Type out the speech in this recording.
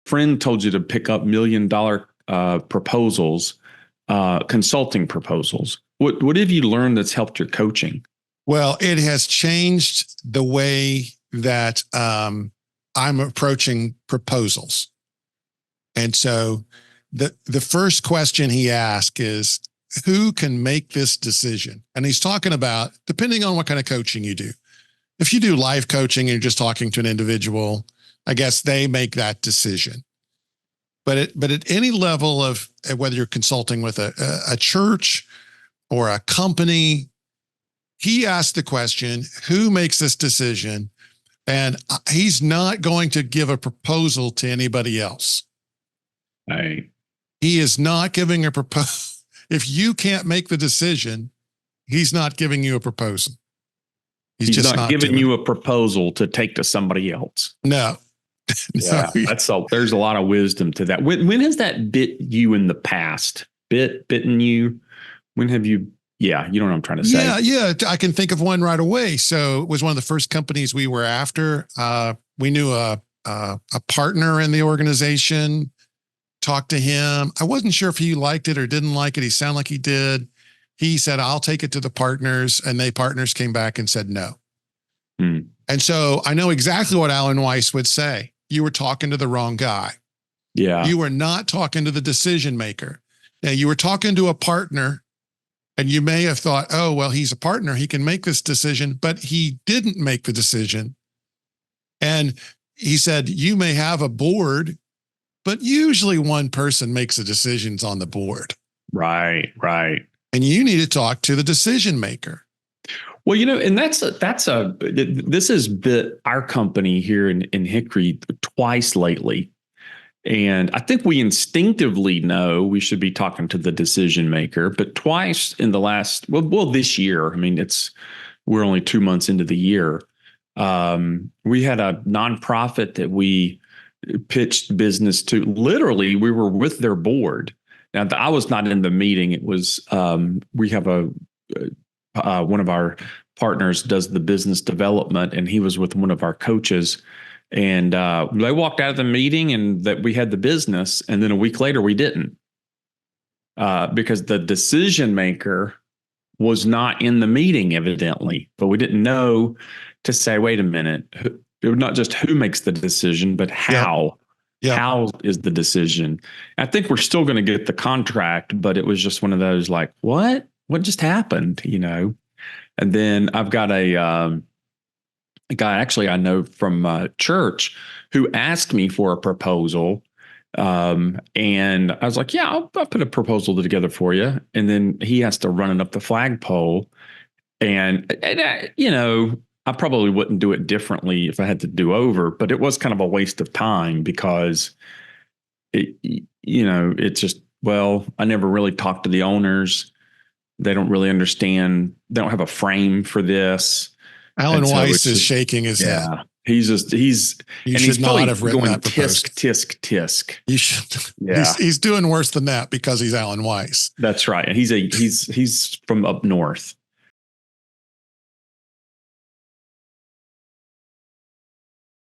friend told you to pick up $1 million proposals, consulting proposals. What have you learned that's helped your coaching? Well, it has changed the way that I'm approaching proposals. And so the first question he asked is, who can make this decision? And he's talking about, depending on what kind of coaching you do. If you do life coaching and you're just talking to an individual, I guess they make that decision. But at any level of whether you're consulting with a church or a company, he asked the question, who makes this decision? And he's not going to give a proposal to anybody else. Right. He is not giving a proposal. If you can't make the decision, he's not giving you a proposal. He's just not giving you a proposal to take to somebody else. No. Yeah, there's a lot of wisdom to that. When has that bit you in the past? Bitten you? When have you? Yeah, you know what I'm trying to say. Yeah. I can think of one right away. So it was one of the first companies we were after. We knew a partner in the organization. Talked to him. I wasn't sure if he liked it or didn't like it. He sounded like he did. He said, I'll take it to the partners. And partners came back and said no. And so I know exactly what Alan Weiss would say. You were talking to the wrong guy. Yeah. You were not talking to the decision maker. Now, you were talking to a partner, and you may have thought, oh, well, he's a partner. He can make this decision, but he didn't make the decision. And he said, you may have a board, but usually one person makes the decisions on the board. Right. And you need to talk to the decision maker. Well, and this has bit our company here in Hickory twice lately. And I think we instinctively know we should be talking to the decision maker, but twice in the last, this year, I mean, we're only 2 months into the year. We had a nonprofit that we pitched business to. Literally, we were with their board. Now, I was not in the meeting. It was, we have one of our partners does the business development, and he was with one of our coaches. And they walked out of the meeting and that we had the business. And then a week later, we didn't because the decision maker was not in the meeting, evidently. But we didn't know to say, wait a minute, not just who makes the decision, but how. Yep. How is the decision? I think we're still going to get the contract, but it was just one of those like, what just happened? And then I've got a guy actually I know from church who asked me for a proposal. And I was like, yeah, I'll put a proposal together for you. And then he has to run it up the flagpole. And I probably wouldn't do it differently if I had to do over, but it was kind of a waste of time because it's just, I never really talked to the owners. They don't really understand. They don't have a frame for this. Alan Weiss is shaking his head. He's not have written going that proposal. Tisk. You should. Yeah. He's doing worse than that because he's Alan Weiss. That's right. And he's from up north.